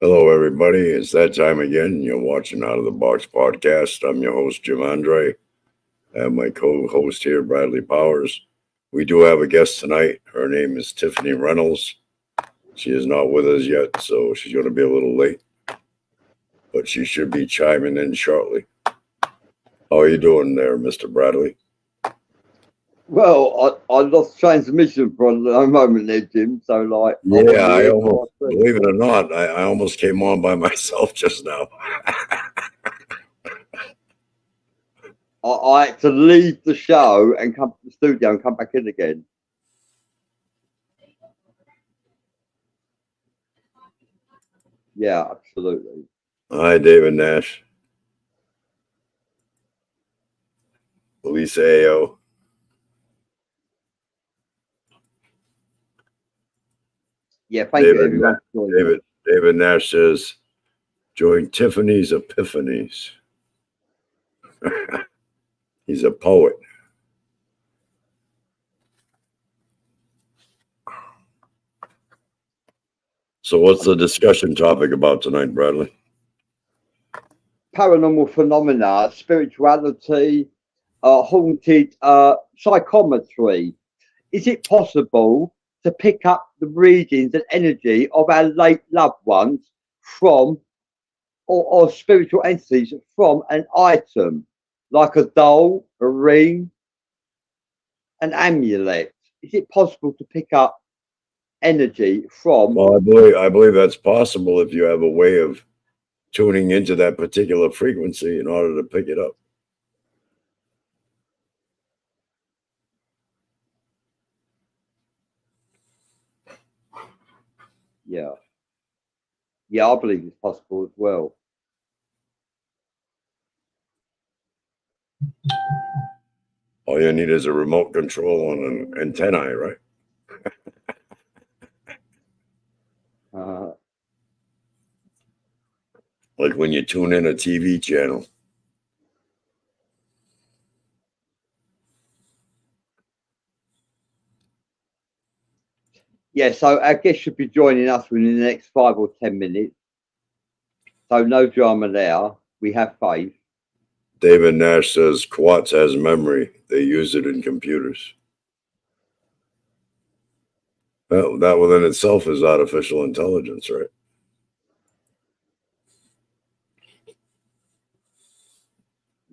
Hello, everybody. It's that time again. You're watching Out of the Box podcast. I'm your host, Jim Andre. I have my co-host here, Bradley Powers. We do have a guest tonight. Her name is Tiffany Reynolds. She is not with us yet, so she's going to be a little late. But she should be chiming in shortly. How are you doing there, Mr. Bradley? Well, I lost transmission for a moment there, Jim. So, like, yeah, I almost, believe it or not, I almost came on by myself just now. I had to leave the show and come to the studio and come back in again. Yeah, absolutely. Hi, David Nash. Lisa Ayo. Yeah, thank you, everyone. David Nash says, join Tiffany's Epiphanies. He's a poet. So what's the discussion topic about tonight, Bradley? Paranormal phenomena, spirituality, haunted psychometry. Is it possible to pick up the readings and energy of our late loved ones from or spiritual entities from an item like a doll, a ring, an amulet? Is it possible to pick up energy from? Well, I believe that's possible if you have a way of tuning into that particular frequency in order to pick it up. Yeah, I believe it's possible as well. All you need is a remote control on an antennae, right? Like when you tune in a TV channel. Yeah, so our guest should be joining us within the next 5 or 10 minutes. So no drama there. We have faith. David Nash says quartz has memory. They use it in computers. Well, that within itself is artificial intelligence, right?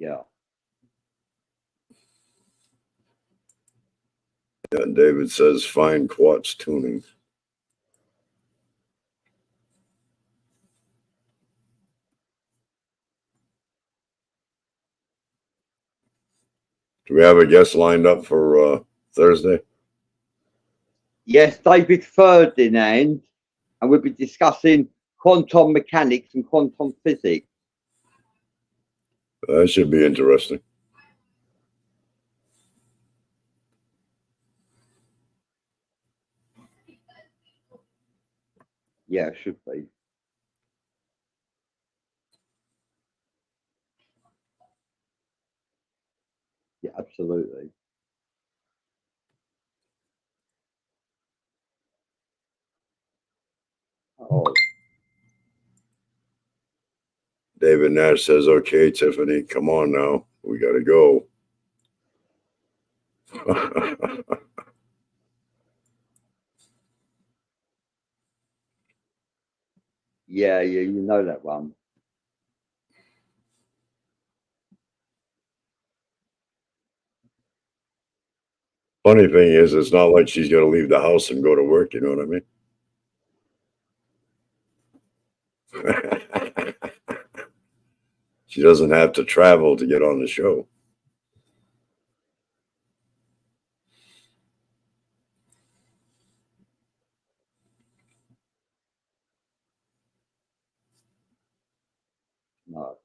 Yeah. And David says fine quartz tuning. Do we have a guest lined up for Thursday? Yes, David Ferdinand, and we'll be discussing quantum mechanics and quantum physics. That should be interesting. Yeah, it should be. Yeah, absolutely. Oh, David Nash says, okay, Tiffany, come on now. We got to go. yeah, you know that one. Funny thing is, it's not like she's going to leave the house and go to work. You know what I mean? She doesn't have to travel to get on the show. No.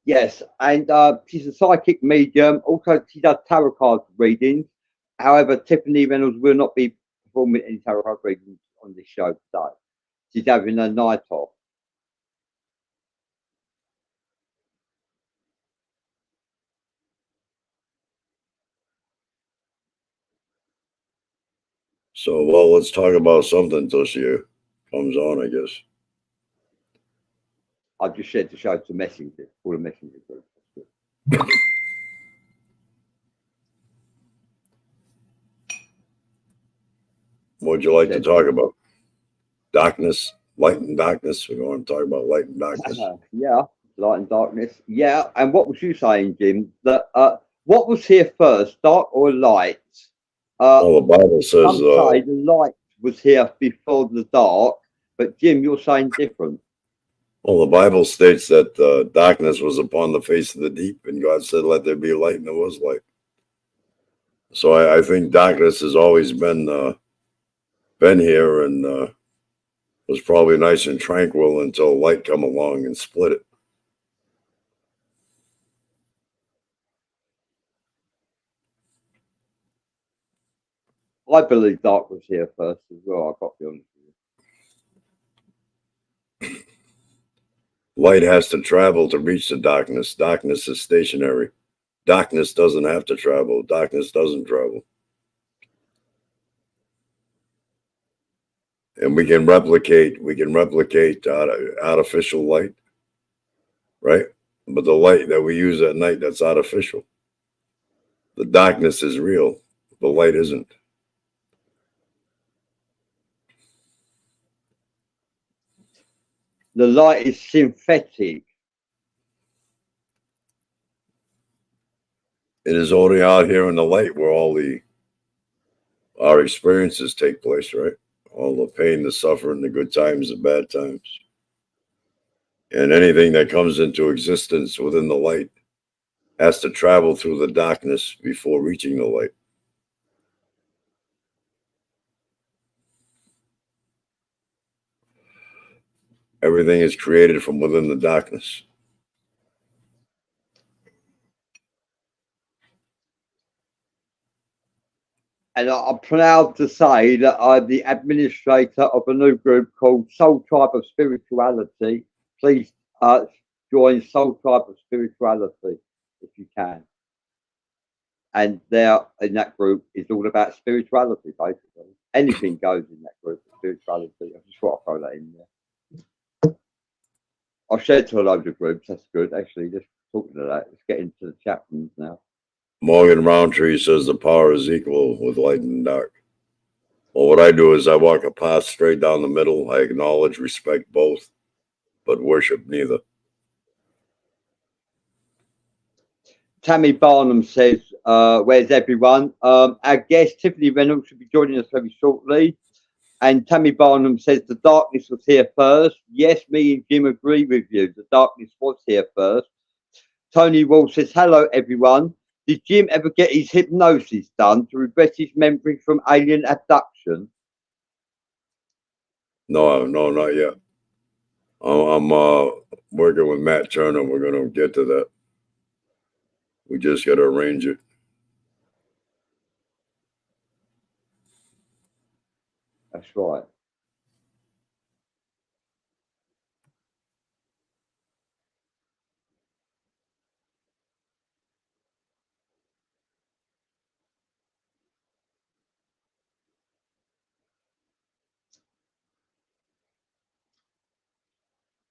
Yes, and she's a psychic medium. Also, she does tarot card readings. However, Tiffany Reynolds will not be performing any tarot card readings on this show today. She's having a night off. So, well, let's talk about something till she comes on, I guess. I've just shared the show to Messenger, all the Messenger group. What'd you like to talk about? Darkness, light and darkness. We want to talk about light and darkness. Yeah, light and darkness. Yeah, and what was you saying, Jim? That what was here first, dark or light? Well, the Bible says, Some say the light was here before the dark, but Jim, you're saying different. well, the Bible states that darkness was upon the face of the deep, and God said, "Let there be light," and there was light. So I think darkness has always been here and was probably nice and tranquil until light come along and split it. I believe dark was here first as well. I've got to be honest with you. Light has to travel to reach the darkness. Darkness is stationary. Darkness doesn't have to travel. Darkness doesn't travel. And we can replicate artificial light, right? But the light that we use at night, that's artificial. The darkness is real. The light isn't. The light is synthetic. It is only out here in the light where our experiences take place, right? All the pain, the suffering, the good times, the bad times. And anything that comes into existence within the light has to travel through the darkness before reaching the light. Everything is created from within the darkness. And I'm proud to say that I'm the administrator of a new group called Soul Tribe of Spirituality. Please join Soul Tribe of Spirituality if you can. And there in that group is all about spirituality, basically. Anything goes in that group of spirituality. I just want to throw that in there. I've shared to a load of groups. That's good, actually. Just talking to that. Let's get into the chat rooms now. Morgan Roundtree says the power is equal with light and dark. Well, what I do is I walk a path straight down the middle. I acknowledge, respect both, but worship neither. Tammy Barnum says, where's everyone? Our guest, Tiffany Reynolds, should be joining us very shortly. And Tammy Barnum says, the darkness was here first. Yes, me and Jim agree with you. The darkness was here first. Tony Wall says, hello, everyone. Did Jim ever get his hypnosis done to regress his memory from alien abduction? No, no, not yet. I'm working with Matt Turner. We're going to get to that. We just got to arrange it. That's right.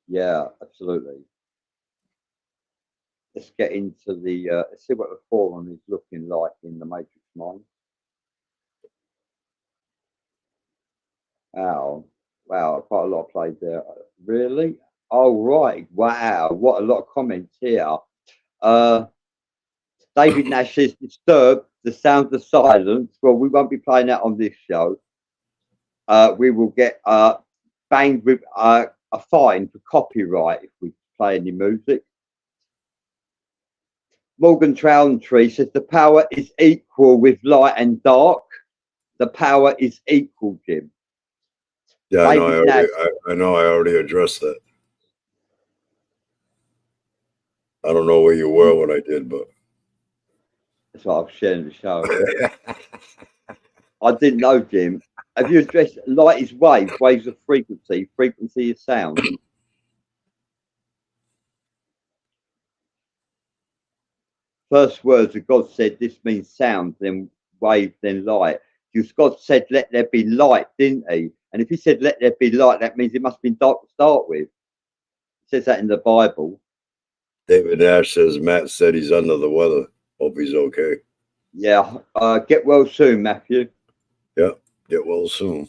Yeah, absolutely. Let's get into the, let's see what the forum is looking like in the Matrix Mind. Wow. Wow, quite a lot of plays there. Really? Oh, right. Wow. What a lot of comments here. David Nash says, disturbed, the sounds of silence. Well, we won't be playing that on this show. We will get banged with a fine for copyright if we play any music. Morgan Trowntree says, the power is equal with light and dark. The power is equal, Jim. Yeah, I know. David Nash. I know. I already addressed that. I don't know where you were when I did, but That's what I was sharing the show. I didn't know, Jim. Have you addressed light is waves, waves of frequency, frequency is sound? First words of God said this means sound, then wave, then light. Because God said, let there be light, didn't he? And if he said, let there be light, that means it must have been dark to start with. It says that in the Bible. David Ash says Matt said he's under the weather. Hope he's okay. Yeah. Get well soon, Matthew. Yeah. Get well soon.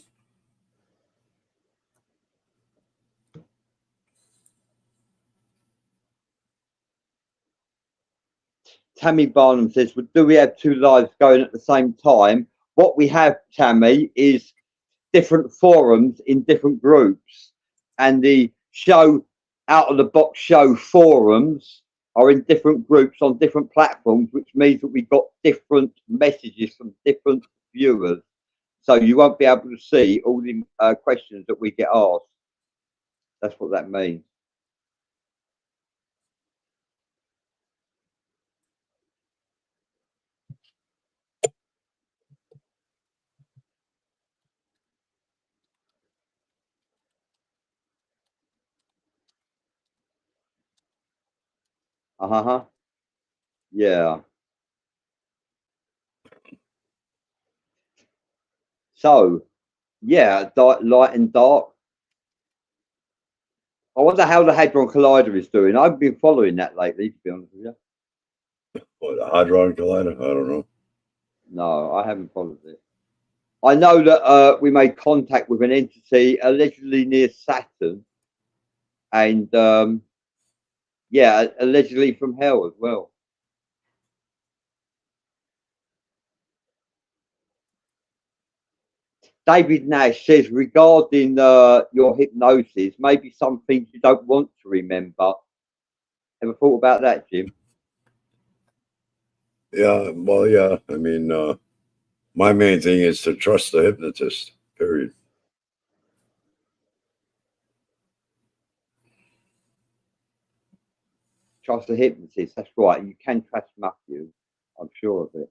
Tammy Barnum says, well, do we have two lives going at the same time? What we have, Tammy, is different forums in different groups. And the show, out of the box show forums are in different groups on different platforms, which means that we've got different messages from different viewers. So you won't be able to see all the questions that we get asked. That's what that means. Uh-huh. Yeah. So, yeah, light and dark. I wonder how the Hadron Collider is doing. I've been following that lately, to be honest with you. What, the Hadron Collider? I don't know. No, I haven't followed it. I know that we made contact with an entity allegedly near Saturn, and yeah, allegedly from hell as well. David Nash says regarding your hypnosis, maybe some things you don't want to remember. Ever thought about that, Jim? Yeah, well, yeah. I mean, my main thing is to trust the hypnotist, period. Trust the hypnotist. That's right. You can trust Matthew. I'm sure of it.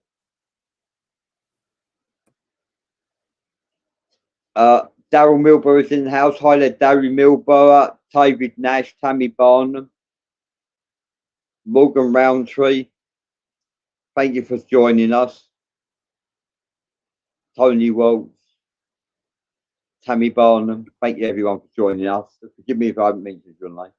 Daryl Milborough is in the house. Hi there, Daryl Milborough, David Nash, Tammy Barnum, Morgan Roundtree. Thank you for joining us. Tony Waltz, Tammy Barnum. Thank you everyone for joining us. Forgive me if I haven't mentioned your name.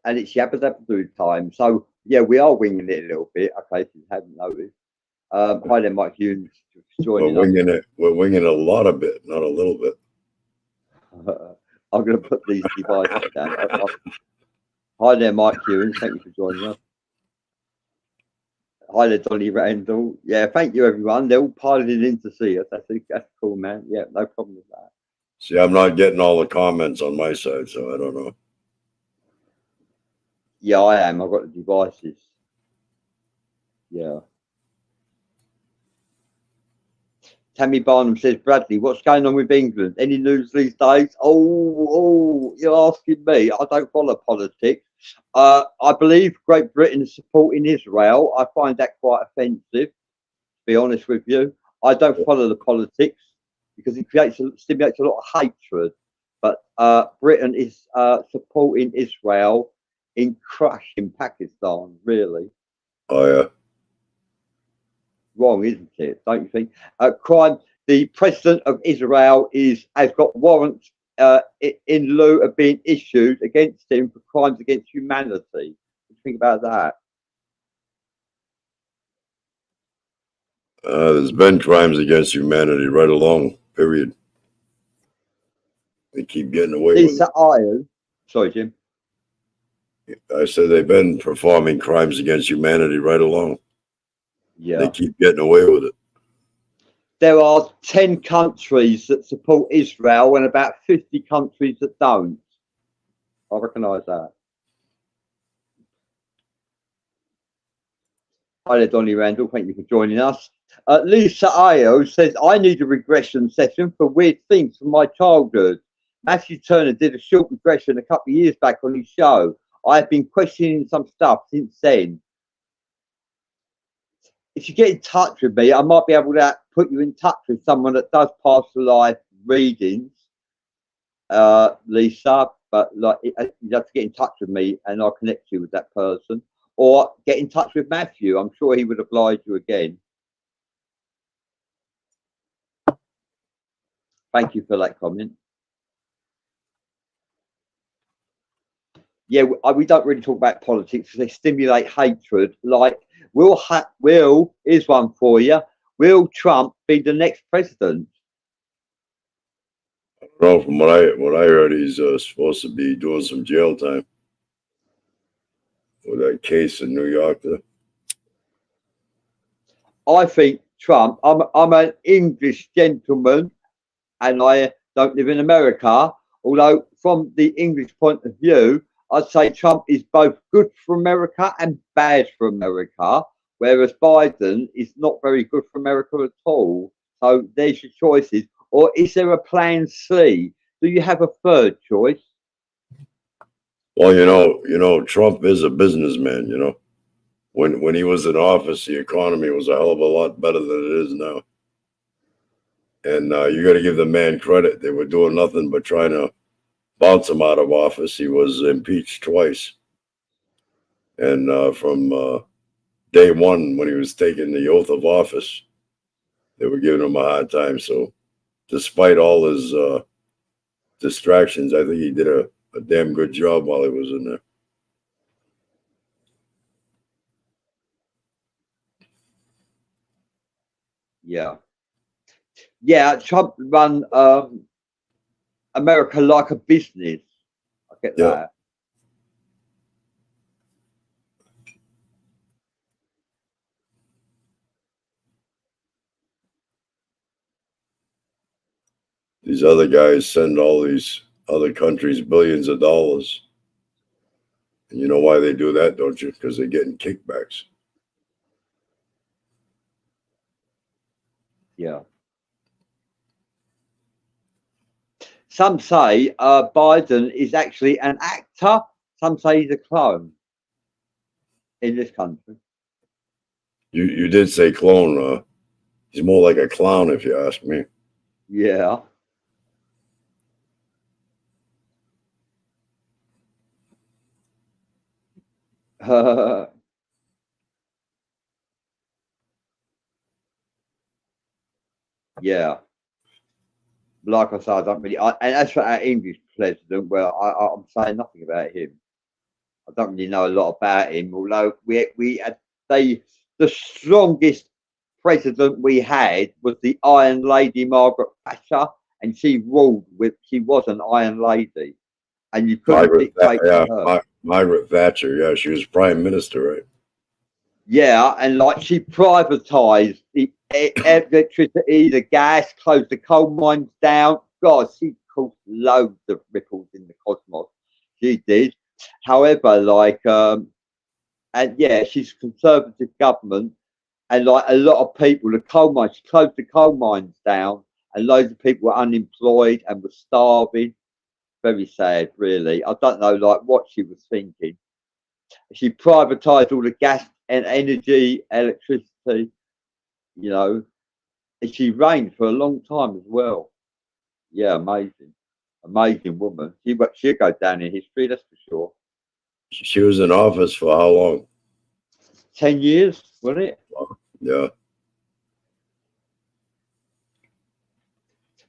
and it's Yabba Dabba Doo time. So yeah, we are winging it a little bit. Okay, if you haven't noticed. Hi there, Mike Hughes, for We're joining us. winging it. We're winging a lot of bit, not a little bit. I'm going to put these devices down. Hi there, Mike Hughes. Thank you for joining us. Hi there, Donny Randall. Yeah, thank you, everyone. They're all piling in to see us. That's cool, man. Yeah, no problem with that. See, I'm not getting all the comments on my side, so I don't know. Yeah, I am. I've got the devices. Yeah. Tammy Barnum says, Bradley, what's going on with England? Any news these days? Oh, you're asking me. I don't follow politics. I believe Great Britain is supporting Israel. I find that quite offensive, to be honest with you. I don't follow the politics because it stimulates a lot of hatred. But Britain is supporting Israel in crushing Pakistan, really. Oh yeah. Wrong, isn't it? Don't you think? Crime. The president of Israel has got warrants in lieu of being issued against him for crimes against humanity. What do you think about that? There's been crimes against humanity right along. Period. They keep getting away with Lisa Ayers. Sorry, Jim. it. I said they've been performing crimes against humanity right along. Yeah. They keep getting away with it. There are 10 countries that support Israel and about 50 countries that don't. I recognise that. Hi there, Donny Randall. Thank you for joining us. Lisa Ayo says, I need a regression session for weird things from my childhood. Matthew Turner did a short regression a couple of years back on his show. I have been questioning some stuff since then. If you get in touch with me, I might be able to put you in touch with someone that does past life readings, Lisa. But like, you have to get in touch with me, and I'll connect you with that person. Or get in touch with Matthew. I'm sure he would oblige you again. Thank you for that comment. Yeah, we don't really talk about politics because they stimulate hatred. Like, will here's one for you. Will Trump be the next president? Well, from what I heard, he's supposed to be doing some jail time for that case in New York. I think Trump. I'm an English gentleman, and I don't live in America. Although, from the English point of view, I'd say Trump is both good for America and bad for America, whereas Biden is not very good for America at all. So there's your choices. Or is there a plan C? Do you have a third choice? Well, Trump is a businessman. When he was in office, the economy was a hell of a lot better than it is now. And you got to give the man credit. They were doing nothing but trying to bounce him out of office. He was impeached twice. And from day one, when he was taking the oath of office, they were giving him a hard time. So despite all his distractions, I think he did a damn good job while he was in there. Yeah, Trump run America like a business. I get that. These other guys send all these other countries billions of dollars. And you know why they do that, don't you? Because they're getting kickbacks. Yeah. Some say Biden is actually an actor. Some say he's a clone in this country. You did say clone. He's more like a clown, if you ask me. Yeah. Yeah. Like I said, I don't really. And as for our English president, well, I'm saying nothing about him. I don't really know a lot about him, although we had the strongest president we had was the Iron Lady Margaret Thatcher, and she was an Iron Lady, and you couldn't dictate to her. Margaret Thatcher. Yeah, she was prime minister, right? Yeah, and like she privatised the electricity, the gas, closed the coal mines down. God, she caused loads of ripples in the cosmos. She did. However, and yeah, she's conservative government, and like a lot of people, the coal mines, she closed the coal mines down, and loads of people were unemployed and were starving. Very sad, really. I don't know, like what she was thinking. She privatised all the gas and energy, electricity, and she reigned for a long time as well. Yeah, amazing woman. She'll go down in history, that's for sure. She was in office for how long? 10 years, wasn't it? Yeah.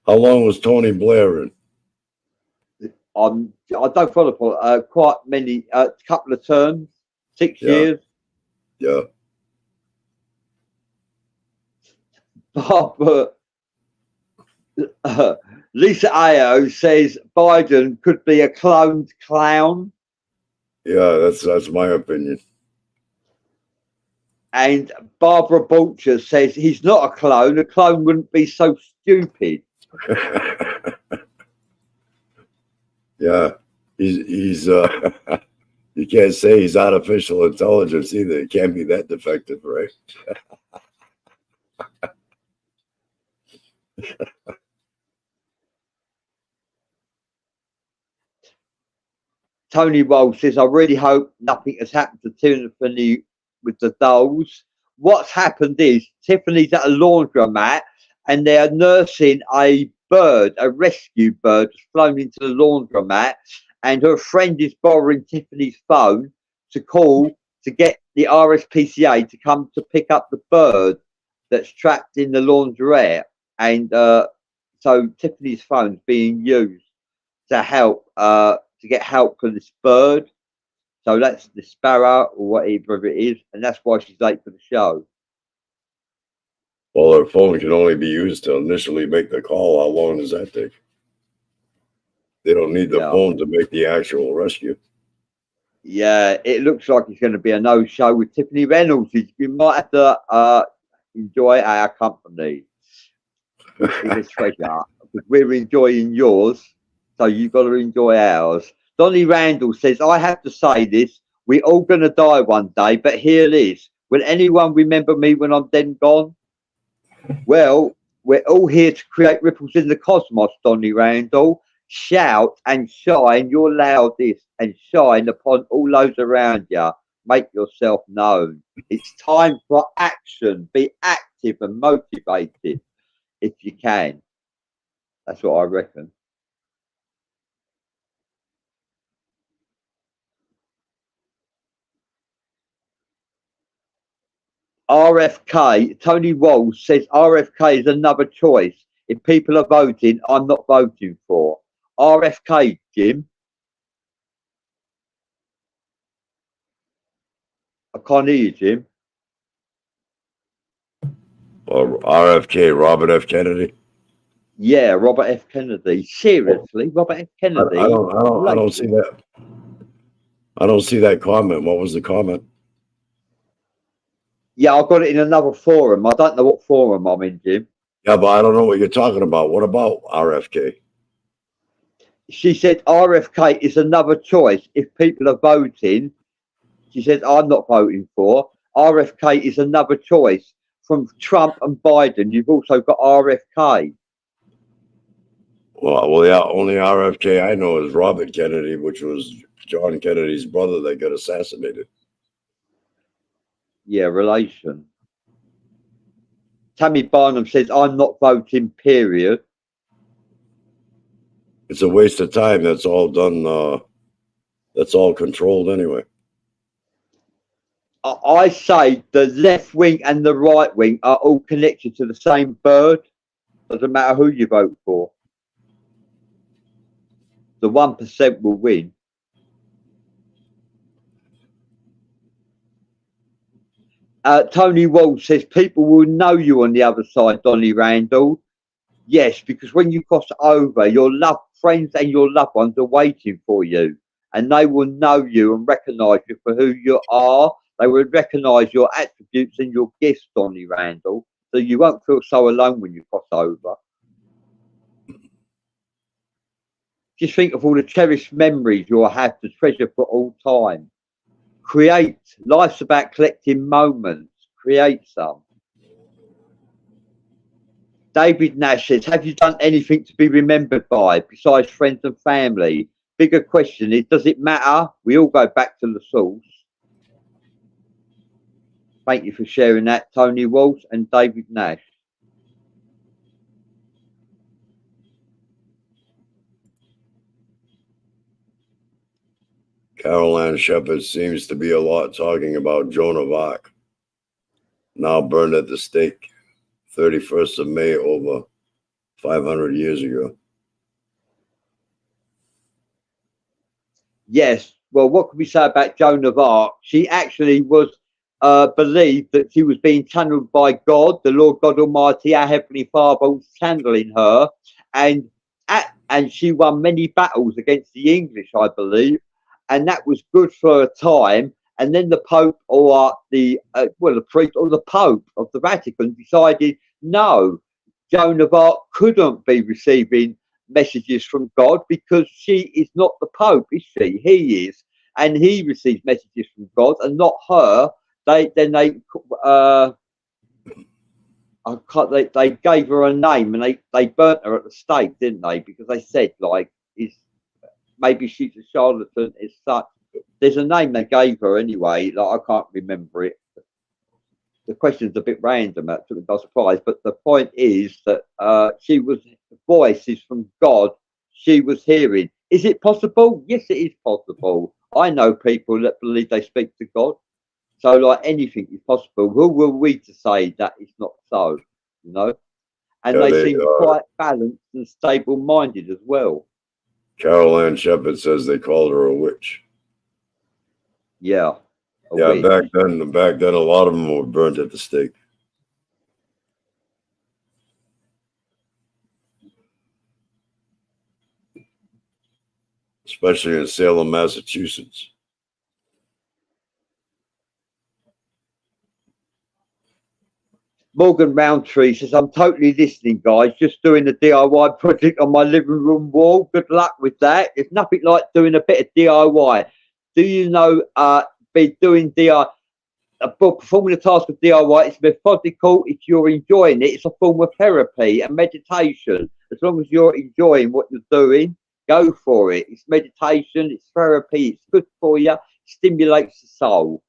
How long was Tony Blair in? I don't follow quite many, couple of terms, 6 years. Yeah. But Lisa Ayo says Biden could be a cloned clown. Yeah, that's my opinion. And Barbara Butcher says he's not a clone. A clone wouldn't be so stupid. Yeah, he's you can't say he's artificial intelligence either. It can't be that defective, right? Tony Walsh says, I really hope nothing has happened to Tiffany with the dolls. What's happened is Tiffany's at a laundromat and they're nursing a bird, a rescue bird that's flown into the laundromat, and her friend is borrowing Tiffany's phone to call to get the RSPCA to come to pick up the bird that's trapped in the laundrette. And so Tiffany's phone's being used to help to get help for this bird. So that's the sparrow or whatever it is, and that's why she's late for the show. Well, her phone can only be used to initially make the call. How long does that take? They don't need the phone to make the actual rescue. Yeah, it looks like it's going to be a no-show with Tiffany Reynolds. You might have to enjoy our company. It's a treasure because we're enjoying yours, so you've got to enjoy ours. Donnie Randall says, I have to say this, we're all going to die one day, but here it is. Will anyone remember me when I'm dead and gone? Well, we're all here to create ripples in the cosmos, Donnie Randall. Shout and shine your loudest and shine upon all those around you. Make yourself known. It's time for action. Be active and motivated if you can. That's what I reckon. RFK, Tony Walsh says RFK is another choice. If people are voting, I'm not voting for. RFK, Jim. I can't hear you, Jim. RFK, Robert F. Kennedy. Yeah, Robert F. Kennedy. Seriously, Robert F. Kennedy. I don't see that. I don't see that comment. What was the comment? Yeah, I got it in another forum. I don't know what forum I'm in, Jim. Yeah, but I don't know what you're talking about. What about RFK? She said RFK is another choice. If people are voting, she said, I'm not voting for. RFK is another choice. From Trump and Biden, you've also got RFK. Well, yeah, only RFK I know is Robert Kennedy, which was John Kennedy's brother that got assassinated. Yeah, relation. Tammy Barnum says, I'm not voting, period. It's a waste of time. That's all done. That's all controlled anyway. I say the left wing and the right wing are all connected to the same bird. Doesn't matter who you vote for. The 1% will win. Tony Wald says people will know you on the other side, Donny Randall. Yes, because when you cross over, your loved friends and your loved ones are waiting for you, and they will know you and recognise you for who you are. They will recognise your attributes and your gifts, Donny Randall, so you won't feel so alone when you cross over. Just think of all the cherished memories you'll have to treasure for all time. Create. Life's about collecting moments. Create some. David Nash says, have you done anything to be remembered by besides friends and family? Bigger question is, does it matter? We all go back to the source. Thank you for sharing that, Tony Walsh and David Nash. Caroline Shepherd seems to be a lot talking about Joan of Arc, now burned at the stake, 31st of May, over 500 years ago. Yes. Well, what can we say about Joan of Arc? She actually was believed that she was being channeled by God, the Lord God Almighty, our Heavenly Father, was channeling her, and she won many battles against the English, I believe, and that was good for a time. And then the Pope or the priest or the Pope of the Vatican decided no, Joan of Arc couldn't be receiving messages from God because she is not the Pope, is she? He is, and he receives messages from God and not her. They gave her a name and they burnt her at the stake, didn't they? Because they said maybe she's a charlatan as such. There's a name they gave her anyway. Like I can't remember it. The question's a bit random, that took me by surprise. But the point is that she was voices from God. She was hearing. Is it possible? Yes, it is possible. I know people that believe they speak to God. So, like anything is possible. Who were we to say that it's not so? You know, and Yeah, they seem quite balanced and stable-minded as well. Caroline Shepherd says they called her a witch. Yeah. Yeah, witch. Back then, a lot of them were burnt at the stake. Especially in Salem, Massachusetts. Morgan Roundtree says, I'm totally listening, guys. Just doing a DIY project on my living room wall. Good luck with that. It's nothing like doing a bit of DIY. Do you know, be doing DIY, performing a task of DIY, it's methodical. If you're enjoying it, it's a form of therapy and meditation. As long as you're enjoying what you're doing, go for it. It's meditation, it's therapy, it's good for you, stimulates the soul,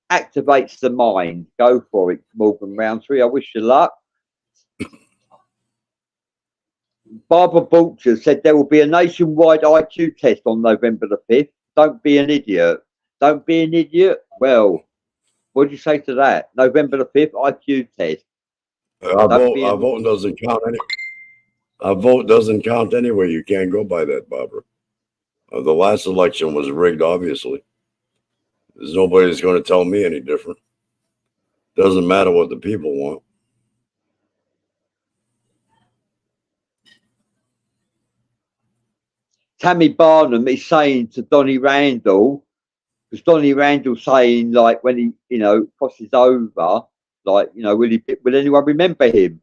activates the mind. Go for it, Morgan Roundtree. I wish you luck. Barbara Butcher said there will be a nationwide IQ test on November the 5th. Don't be an idiot. Don't be an idiot. Well, what do you say to that? November the 5th IQ test. Our vote doesn't count Our vote doesn't count anyway. You can't go by that, Barbara. The last election was rigged, obviously. There's nobody that's going to tell me any different. Doesn't matter what the people want. Tammy Barnum is saying to Donny Randall, because Donny Randall's saying, like, when he, crosses over, like, will anyone remember him?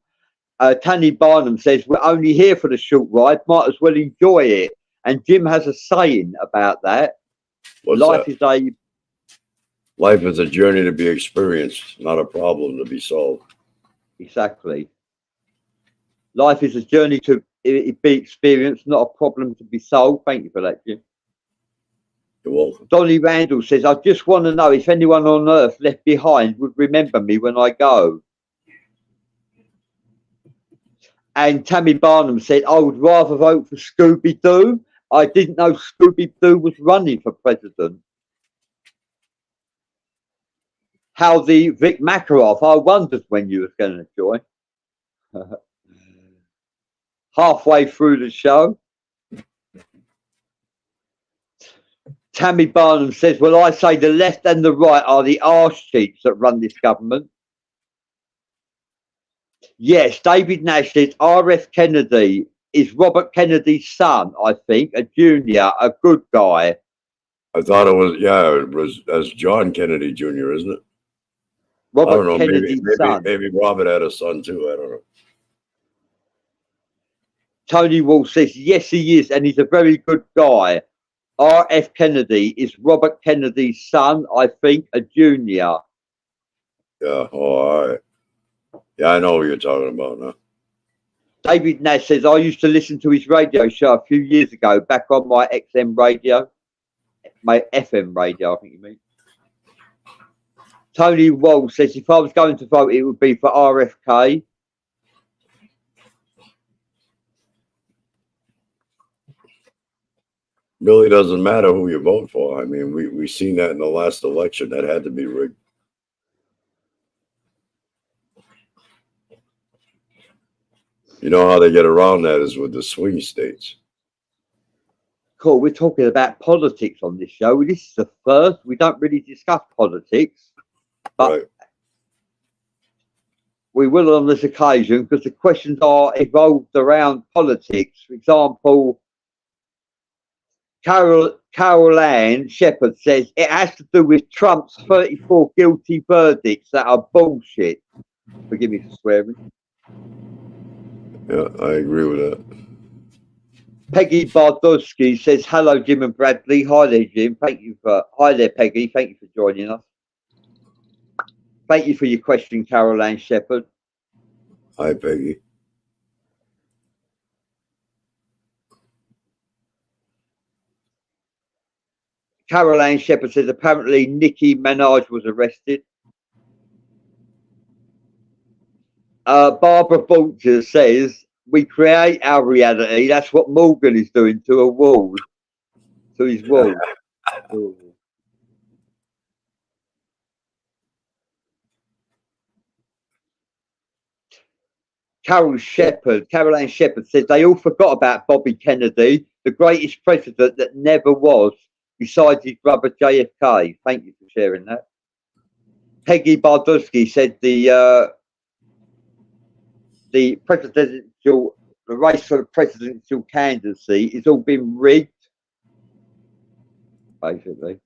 Tammy Barnum says, we're only here for the short ride, might as well enjoy it. And Jim has a saying about that. Life is a journey to be experienced, not a problem to be solved. Exactly. Life is a journey to be experienced, not a problem to be solved. Thank you for that, Jim. You're welcome. Donny Randall says, I just want to know if anyone on earth left behind would remember me when I go. And Tammy Barnum said, I would rather vote for Scooby-Doo. I didn't know Scooby-Doo was running for president. Howdy, Vic Makarov. I wondered when you was going to join. Halfway through the show. Tammy Barnum says, well, I say the left and the right are the arse cheats that run this government. Yes, David Nash says R.F. Kennedy is Robert Kennedy's son, I think, a junior, a good guy. I thought it was, yeah, that's John Kennedy Jr., isn't it? I don't Robert know. Kennedy's son. Maybe Robert had a son too. I don't know. Tony Wall says, yes, he is, and he's a very good guy. R.F. Kennedy is Robert Kennedy's son, I think, a junior. Yeah. Oh, all right. Yeah, I know what you're talking about now. David Nash says, I used to listen to his radio show a few years ago back on my XM radio. My FM radio, I think you mean. Tony Wall says, if I was going to vote, it would be for RFK. Really doesn't matter who you vote for. I mean, we seen that in the last election. That had to be rigged. You know how they get around that is with the swing states. Cool, we're talking about politics on this show. This is the first. We don't really discuss politics, but Right. we will on this occasion because the questions are evolved around politics. For example, Carol Ann Shepherd says it has to do with Trump's 34 guilty verdicts that are bullshit. Forgive me for swearing. Yeah, I agree with that. Peggy Bardowski says, hello, Jim and Bradley. Hi there, Jim. Hi there, Peggy. Thank you for joining us. Thank you for your question, Carol Ann Shepherd. Hi, Peggy. Carol Ann Shepherd says apparently Nicki Minaj was arrested. Barbara Vulture says we create our reality. That's what Morgan is doing to a wall, to his wall. Carol Ann Shepherd says they all forgot about Bobby Kennedy, the greatest president that never was, besides his brother JFK. Thank you for sharing that. Peggy Bardowski said the race for the presidential candidacy is all been rigged, basically.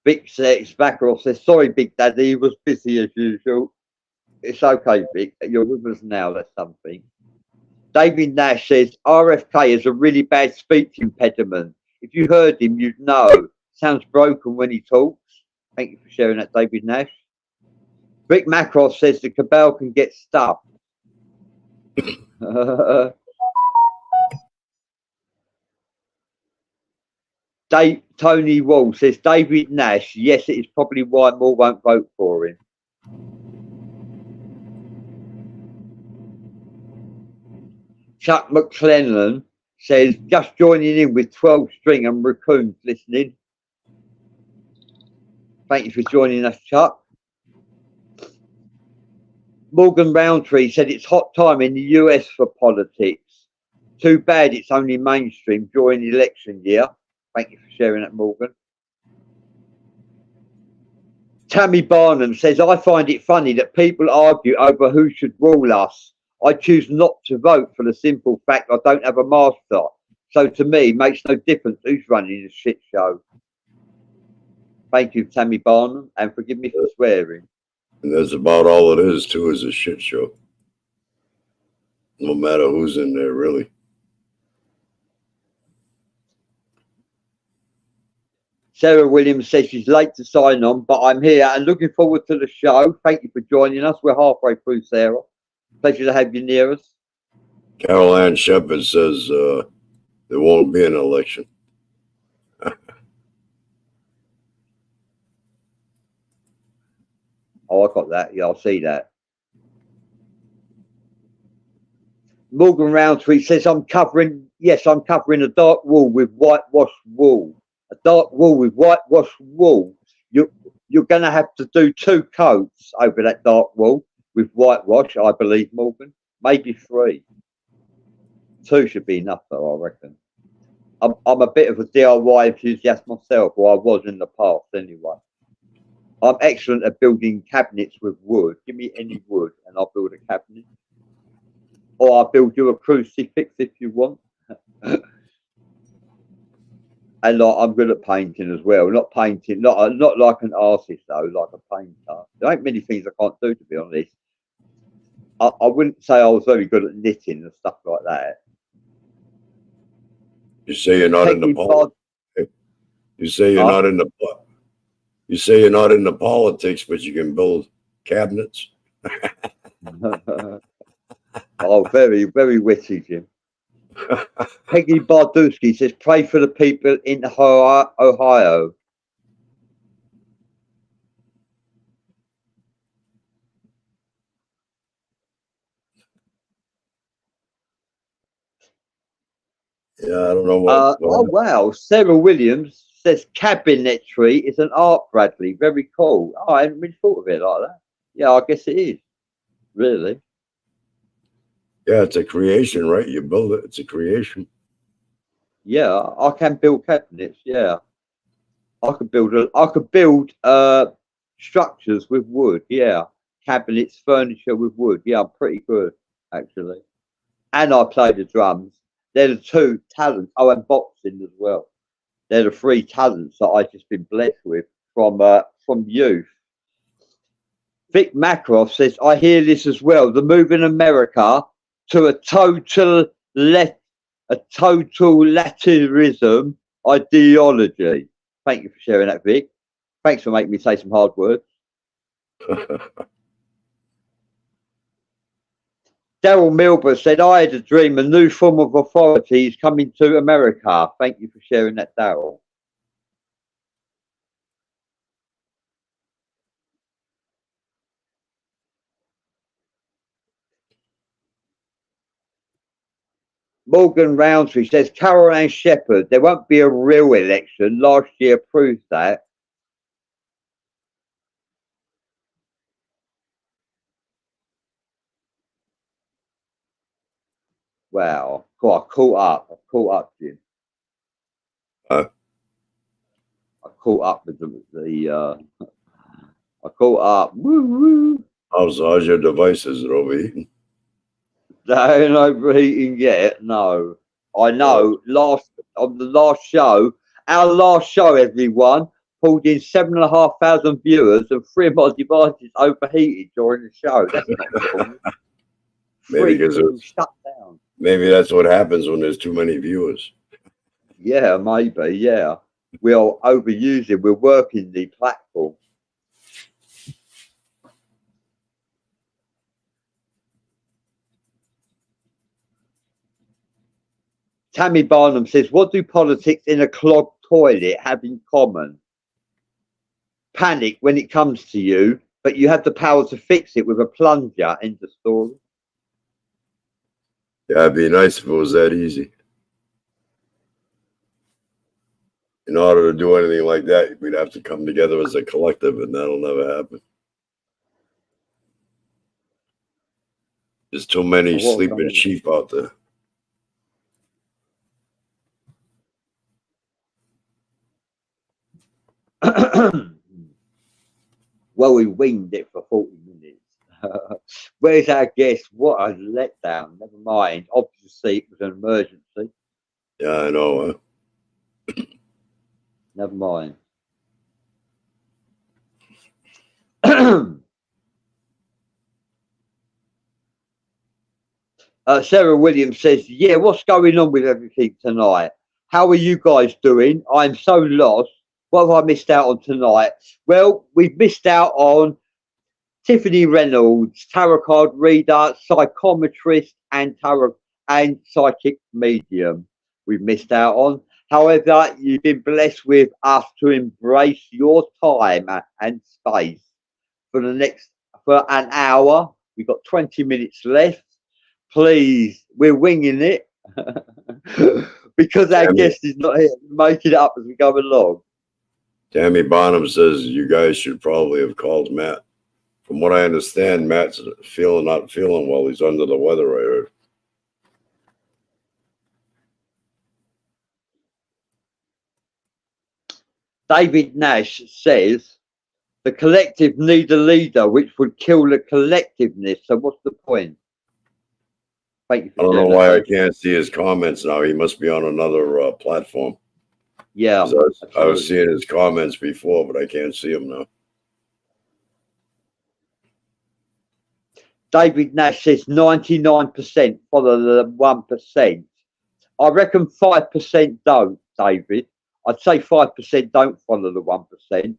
Vic Baccaroff says, sorry, Big Daddy, he was busy as usual. It's okay, Vic. You're with us now. That's something. David Nash says, RFK has a really bad speech impediment. If you heard him, you'd know. Sounds broken when he talks. Thank you for sharing that, David Nash. Rick Macross says the cabal can get stuffed. Tony Wall says David Nash. Yes, it is probably why more won't vote for him. Chuck McClellan says just joining in with 12 string and raccoons listening. Thank you for joining us, Chuck. Morgan Roundtree said it's hot time in the US for politics. Too bad it's only mainstream during the election year. Thank you for sharing that, Morgan. Tammy Barnum says, I find it funny that people argue over who should rule us. I choose not to vote for the simple fact I don't have a master. So to me, it makes no difference who's running the shit show. Thank you, Tammy Barnum, and forgive me for swearing. And that's about all it is, too, is a shit show. No matter who's in there, really. Sarah Williams says she's late to sign on, but I'm here and looking forward to the show. Thank you for joining us. We're halfway through, Sarah. Pleasure to have you near us. Carol Ann Shepherd says there won't be an election. Oh, I got that. Yeah, I'll see that. Morgan Roundtree says, I'm covering a dark wall with whitewashed wool. A dark wall with whitewashed walls. You're going to have to do 2 coats over that dark wall with whitewash, I believe, Morgan. Maybe 3. 2 should be enough, though, I reckon. I'm a bit of a DIY enthusiast myself, or I was in the past anyway. I'm excellent at building cabinets with wood. Give me any wood and I'll build a cabinet. Or I'll build you a crucifix if you want. And I'm good at painting as well. Not painting, not like an artist though, like a painter. There ain't many things I can't do, to be honest. I wouldn't say I was very good at knitting and stuff like that. You say you're not into politics. You say you're not into. You say you're not into politics, but you can build cabinets. Oh, very, very witty, Jim. Peggy Bardusky says, pray for the people in Ohio. Yeah, I don't know what. Oh, wow. Sarah Williams says, cabinetry is an art, Bradley. Very cool. Oh, I hadn't really thought of it like that. Yeah, I guess it is. Really? Yeah, it's a creation, right? You build it. It's a creation. Yeah, I can build cabinets. Yeah, I could build structures with wood. Yeah, cabinets, furniture with wood. Yeah, I'm pretty good actually. And I play the drums. They're the 2 talents. Oh, and boxing as well. They're the 3 talents that I've just been blessed with from youth. Vic Makaroff says, I hear this as well. The move in America to a total Latinism ideology. Thank you for sharing that, Vic. Thanks for making me say some hard words. Daryl Milber said, I had a dream, a new form of authority is coming to America. Thank you for sharing that, Daryl. Morgan Roundtree says, Caroline Shepherd, there won't be a real election. Last year proved that. Wow. Cool. I caught up, Jim. I caught up with the I caught up. Woo woo. How's your devices? Are overheating? They ain't overheating yet. No. I know. On the last show, our last show, everyone, pulled in 7,500 viewers and 3 of my devices overheated during the show. That's not cool. Maybe because it shut down. Maybe that's what happens when there's too many viewers. Yeah, maybe. Yeah, we're overusing. We're working the platform. Tammy Barnum says, what do politics in a clogged toilet have in common? Panic when it comes to you, but you have the power to fix it with a plunger. End of story. Yeah, it'd be nice if it was that easy. In order to do anything like that, we'd have to come together as a collective, and that'll never happen. There's too many sleeping sheep out there. Well, we winged it for 40 minutes. Where's our guest? What a letdown. Never mind. Obviously, it was an emergency. Yeah, I know. Never mind. Sarah Williams says, yeah, what's going on with everything tonight? How are you guys doing? I'm so lost. What have I missed out on tonight? Well, we've missed out on Tiffany Reynolds, tarot card reader, psychometrist, and psychic medium. We've missed out on. However, you've been blessed with us to embrace your time and space for an hour. We've got 20 minutes left. Please, we're winging it. because our Tammy, guest is not here, we're making it up as we go along. Tammy Bonham says you guys should probably have called Matt. From what I understand, Matt's not feeling well. He's under the weather, I heard. David Nash says the collective need a leader which would kill the collectiveness. So what's the point? Thank you for I don't know sharing why I that. can't see his comments now. He must be on another platform. Yeah, 'Cause I was absolutely. seeing his comments before, but I can't see him now. David Nash says 99% follow the 1%. I reckon 5% don't, David. I'd say 5% don't follow the 1%,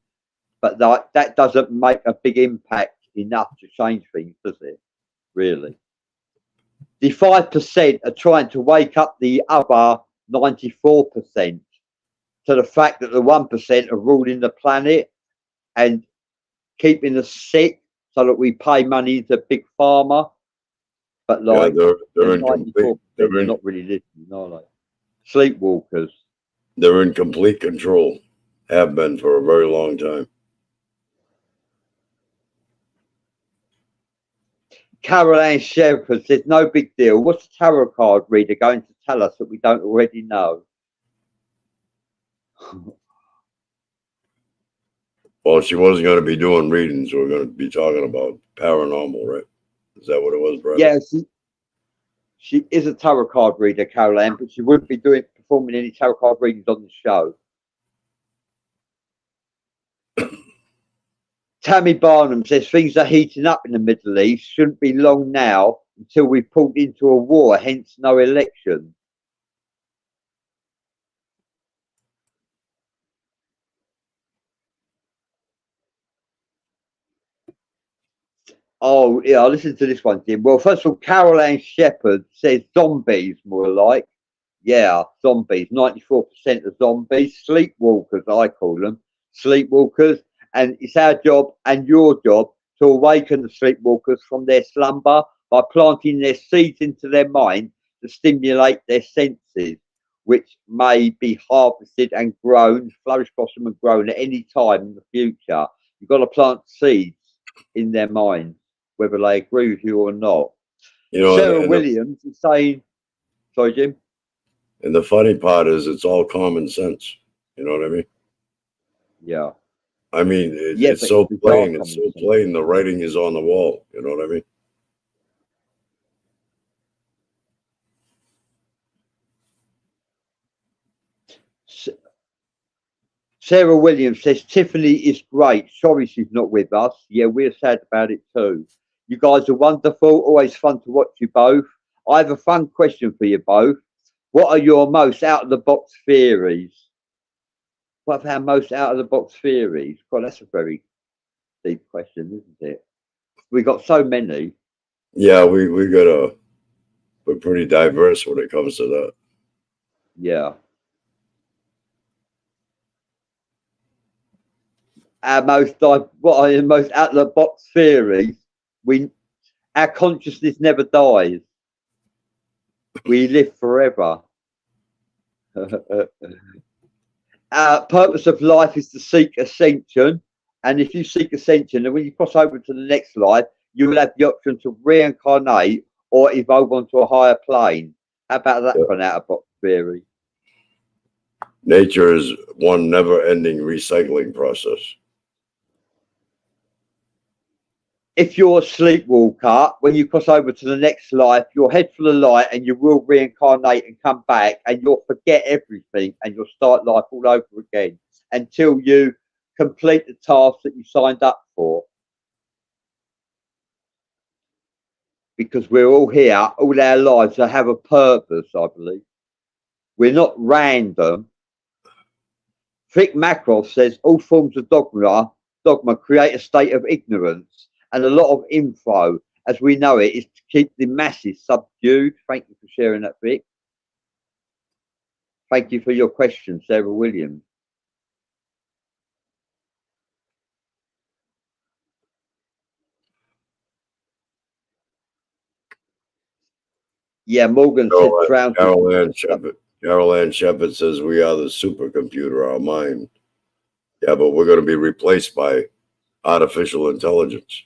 but that doesn't make a big impact enough to change things, does it? Really? The 5% are trying to wake up the other 94% to the fact that the 1% are ruling the planet and keeping us sick so that we pay money to Big Pharma. But Yeah, like the they're in 94% are not really listening, are they? Sleepwalkers. they're in complete control. Have been for a very long time. Carol Ann Shepherd says, no big deal. What's the tarot card reader going to tell us that we don't already know? Well, she wasn't going to be doing readings. We're going to be talking about paranormal, right? Is that what it was, Brad? Yeah, she is a tarot card reader, Carol Ann, but she wouldn't be performing any tarot card readings on the show. Tammy Barnum says things are heating up in the Middle East. Shouldn't be long now until we've pulled into a war, hence no election. Oh, yeah, I'll listen to this one, Jim. Well, first of all, Carol Ann Shepherd says zombies, more like. Yeah, zombies. 94% of zombies. Sleepwalkers, I call them. Sleepwalkers. And it's our job and your job to awaken the sleepwalkers from their slumber by planting their seeds into their mind to stimulate their senses, which may be harvested and grown, flourish, blossom, and grown at any time in the future. You've got to plant seeds in their minds, whether they agree with you or not. You know, Sarah Williams is saying, sorry, Jim. And the funny part is, it's all common sense. You know what I mean? Yeah. I mean, it's so plain. It's so plain. The writing is on the wall. You know what I mean? Sarah Williams says Tiffany is great. Sorry she's not with us. Yeah, we're sad about it too. You guys are wonderful. Always fun to watch you both. I have a fun question for you both. What are your most out of the box theories? What are our most out of the box theories? Well, that's a very deep question, isn't it? We got so many. Yeah, we're pretty diverse when it comes to that. Yeah. What are the most out of the box theories? Our consciousness never dies. We live forever. Our purpose of life is to seek ascension. And if you seek ascension, and when you cross over to the next life, you will have the option to reincarnate or evolve onto a higher plane. How about that for an out of box theory? Nature is one never-ending recycling process. If you're a sleepwalker, when you cross over to the next life, you'll head for the light and you will reincarnate and come back and you'll forget everything and you'll start life all over again until you complete the task that you signed up for. Because we're all here, all our lives to have a purpose, I believe. We're not random. Vic Macross says all forms of dogma create a state of ignorance, and a lot of info, as we know it, is to keep the masses subdued. Thank you for sharing that, Vic. Thank you for your question, Sarah Williams. Yeah, Morgan said drowned. Carol Ann Shepherd. Carol Ann Shepard says we are the supercomputer, our mind. Yeah, but we're going to be replaced by artificial intelligence.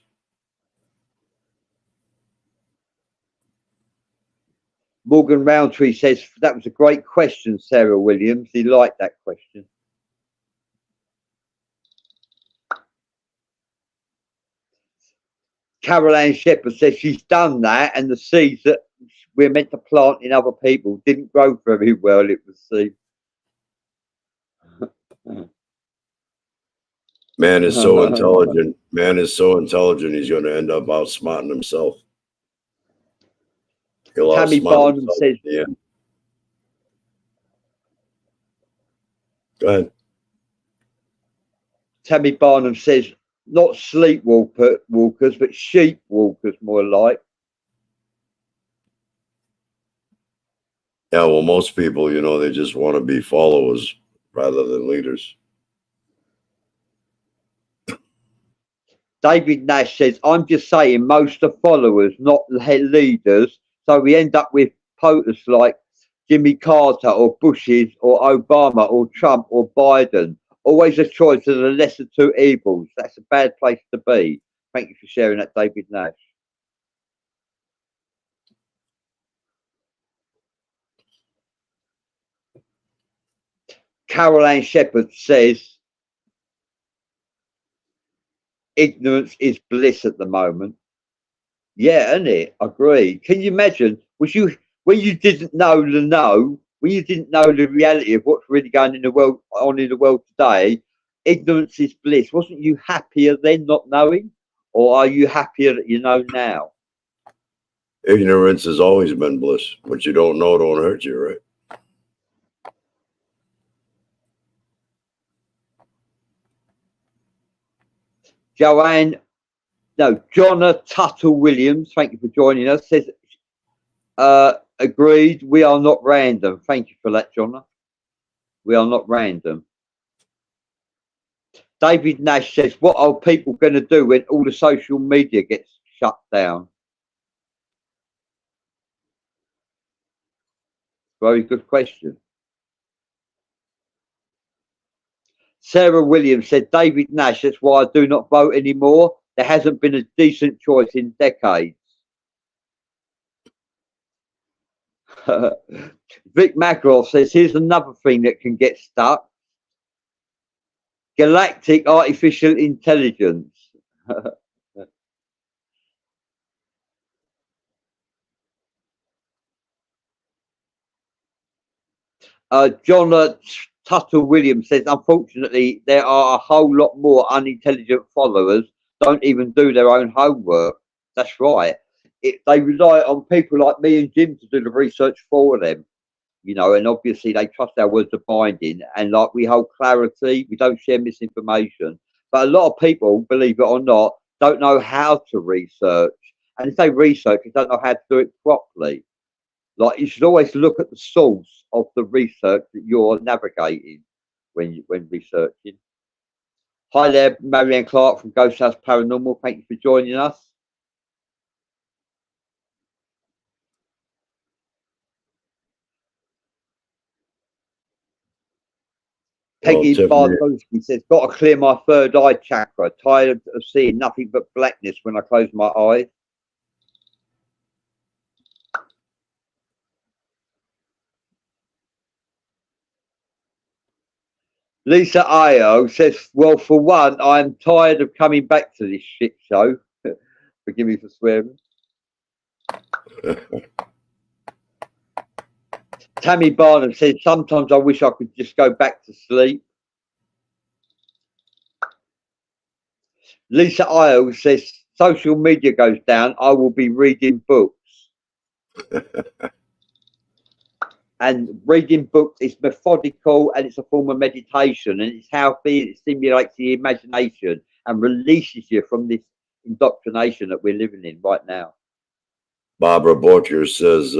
Morgan Roundtree says that was a great question, Sarah Williams. He liked that question. Carol Ann Shepherd says she's done that, and the seeds that we're meant to plant in other people didn't grow very well, it was seen. Man is so intelligent. Man is so intelligent, he's going to end up outsmarting himself. He'll Tammy outsmart Barnum himself says, at the end. Go ahead. Tammy Barnum says, not sleepwalkers, but sheep walkers, more like. Yeah, well, most people, you know, they just want to be followers rather than leaders. David Nash says, I'm just saying most are followers, not leaders. So we end up with POTUS like Jimmy Carter or Bushes or Obama or Trump or Biden. Always a choice of the lesser two evils. That's a bad place to be. Thank you for sharing that, David Nash. Carol Ann Shepherd says, ignorance is bliss at the moment. Yeah, isn't it? Agree. Can you imagine? Was you when you didn't know the when you didn't know the reality of what's really going in the world in the world today? Ignorance is bliss. Wasn't you happier then, not knowing, or are you happier that you know now? Ignorance has always been bliss. What you don't know don't hurt you, right? Jonna Tuttle Williams, thank you for joining us, says, agreed, we are not random. Thank you for that, Jonna. We are not random. David Nash says, what are people going to do when all the social media gets shut down? Very good question. Sarah Williams said, David Nash, that's why I do not vote anymore. There hasn't been a decent choice in decades. Vic McGraw says, here's another thing that can get stuck. Galactic artificial intelligence. John Tuttle Williams says, unfortunately, there are a whole lot more unintelligent followers don't even do their own homework. That's right. They rely on people like me and Jim to do the research for them, you know, and obviously they trust our words of binding, and like we hold clarity, we don't share misinformation. But a lot of people, believe it or not, don't know how to research. And if they research, they don't know how to do it properly. Like, you should always look at the source of the research that you're navigating when researching. Hi there, Marianne Clark from Ghost House Paranormal. Thank you for joining us. Peggy Bartowski says, got to clear my third eye chakra. Tired of seeing nothing but blackness when I close my eyes. Lisa Io says, well, for one, I'm tired of coming back to this shit show. Forgive me for swearing. Tammy Barnum says, sometimes I wish I could just go back to sleep. Lisa Io says, social media goes down, I will be reading books. And reading books is methodical, and it's a form of meditation, and it's healthy, it stimulates the imagination and releases you from this indoctrination that we're living in right now. Barbara Borcher says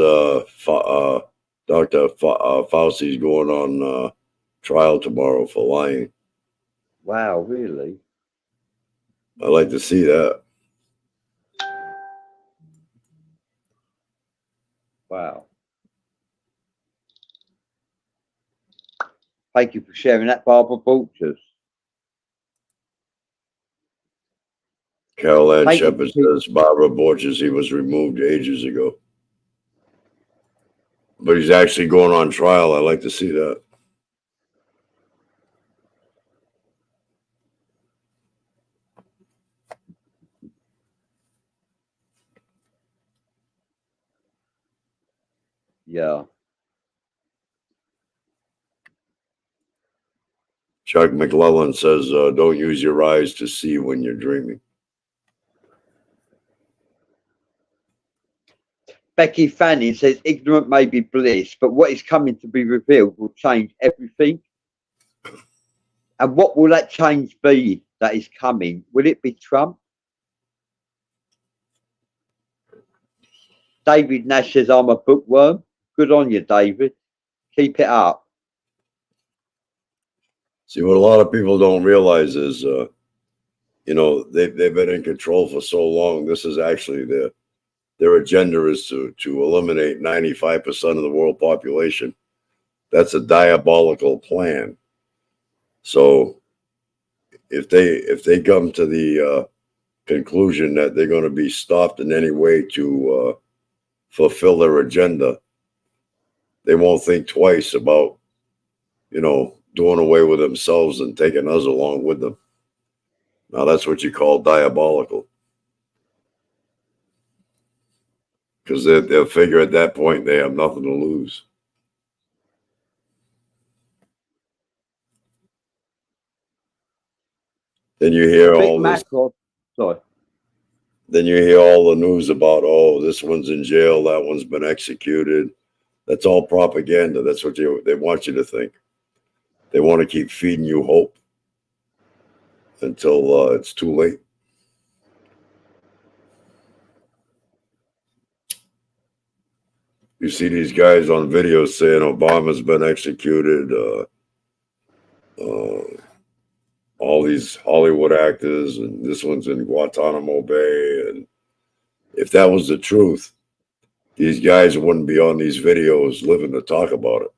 Dr. Fauci's going on trial tomorrow for lying. Wow, really? I'd like to see that. Wow. Thank you for sharing that, Barbara Vultures. Carol Ann Thank you Shepherd says Barbara Borges, he was removed ages ago. But he's actually going on trial. I like to see that. Yeah. Chuck McClellan says, don't use your eyes to see when you're dreaming. Becky Fanning says, ignorant may be bliss, but what is coming to be revealed will change everything. And what will that change be that is coming? Will it be Trump? David Nash says, I'm a bookworm. Good on you, David. Keep it up. See, what a lot of people don't realize is, you know, they've been in control for so long. This is actually their agenda is to eliminate 95% of the world population. That's a diabolical plan. So if they come to the conclusion that they're going to be stopped in any way to fulfill their agenda, they won't think twice about, you know, doing away with themselves and taking us along with them. Now that's what you call diabolical. Because they'll figure at that point they have nothing to lose. Then you hear all this. Sorry. Then you hear all the news about, oh, this one's in jail, that one's been executed. That's all propaganda. That's what they want you to think. They want to keep feeding you hope until it's too late. You see these guys on videos saying Obama's been executed. All these Hollywood actors, and this one's in Guantanamo Bay. And if that was the truth, these guys wouldn't be on these videos living to talk about it.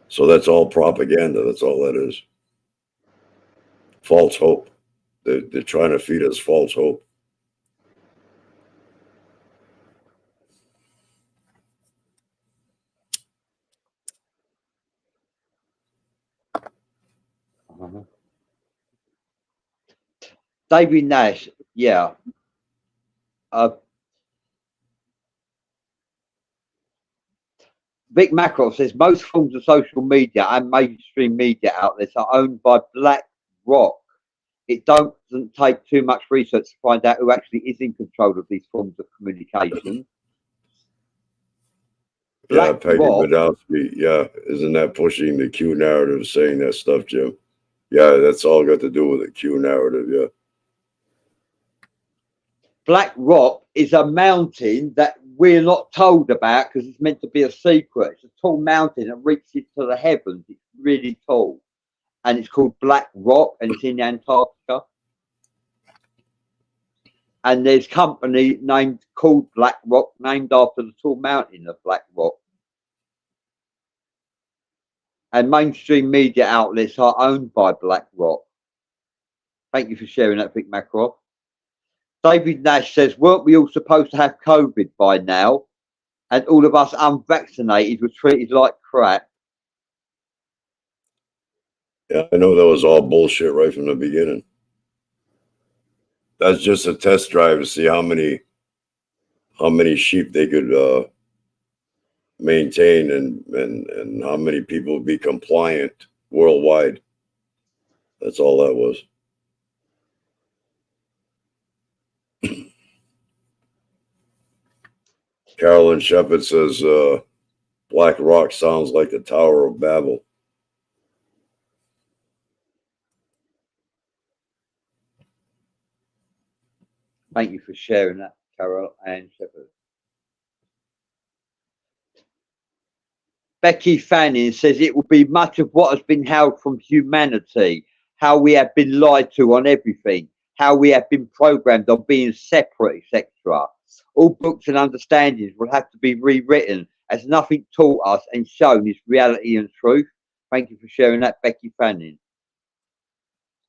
So that's all propaganda. That's all that is. False hope. They're trying to feed us false hope. David Nash, yeah. Vic Macroft says most forms of social media and mainstream media outlets are owned by BlackRock. It doesn't take too much research to find out who actually is in control of these forms of communication. Yeah, Peggy Badowski. Yeah, isn't that pushing the Q narrative, saying that stuff, Jim? Yeah, that's all got to do with the Q narrative. Yeah. BlackRock is a mountain that we're not told about because it's meant to be a secret. It's a tall mountain that reaches to the heavens. It's really tall. And it's called Black Rock, and it's in Antarctica. And there's company called Black Rock, named after the tall mountain of Black Rock. And mainstream media outlets are owned by BlackRock. Thank you for sharing that, Vic Macroft. David Nash says, weren't we all supposed to have COVID by now? And all of us unvaccinated were treated like crap. Yeah, I know that was all bullshit right from the beginning. That's just a test drive to see how many sheep they could maintain and how many people would be compliant worldwide. That's all that was. Carolyn Shepard says Black Rock sounds like the Tower of Babel. Thank you for sharing that, Carol and Shepard. Becky Fanning says it will be much of what has been held from humanity, how we have been lied to on everything, how we have been programmed on being separate, etc. All books and understandings will have to be rewritten as nothing taught us and shown is reality and truth. Thank you for sharing that, Becky Fanning.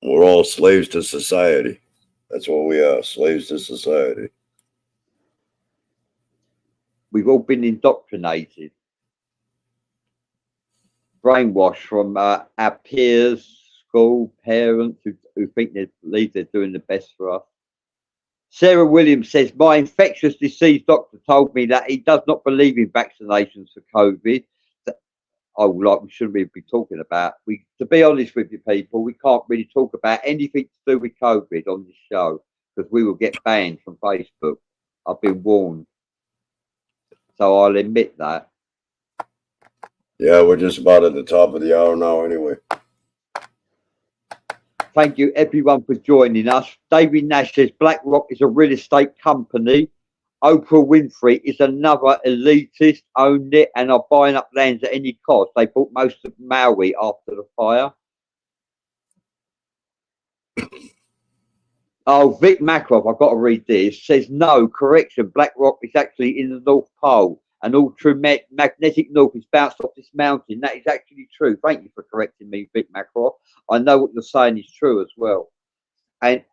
We're all slaves to society. That's what we are, slaves to society. We've all been indoctrinated, brainwashed from our peers, school, parents who think they believe they're doing the best for us. Sarah Williams says, my infectious disease doctor told me that he does not believe in vaccinations for COVID. Oh, like we shouldn't really be talking about. To be honest with you, people, we can't really talk about anything to do with COVID on this show because we will get banned from Facebook. I've been warned. So I'll admit that. Yeah, we're just about at the top of the hour now anyway. Thank you, everyone, for joining us. David Nash says BlackRock is a real estate company. Oprah Winfrey is another elitist, owned it, and are buying up lands at any cost. They bought most of Maui after the fire. Oh, Vic Macroff, I've got to read this, says no, correction, BlackRock is actually in the North Pole, and magnetic north is bounced off this mountain. That is actually true. Thank you for correcting me, Vic Macroff. I know what you're saying is true as well. And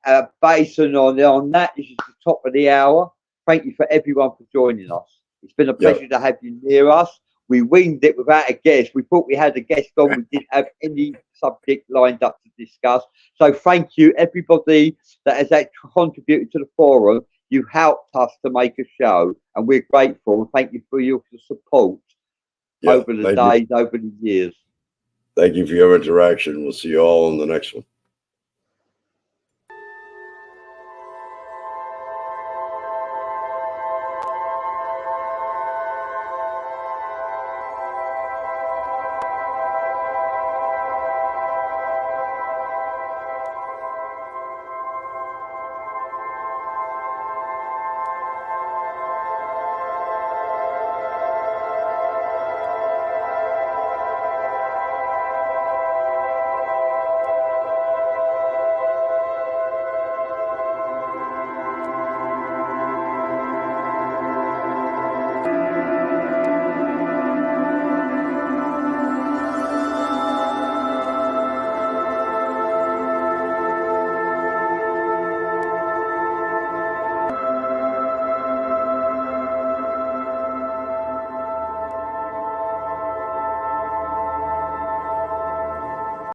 based on that, this is the top of the hour. Thank you for everyone for joining us. It's been a pleasure to have you near us. We winged it without a guest. We thought we had a guest on. We didn't have any subject lined up to discuss. So thank you, everybody that has contributed to the forum. You helped us to make a show, and we're grateful. Thank you for your support over the days, over the years. Thank you for your interaction. We'll see you all in the next one.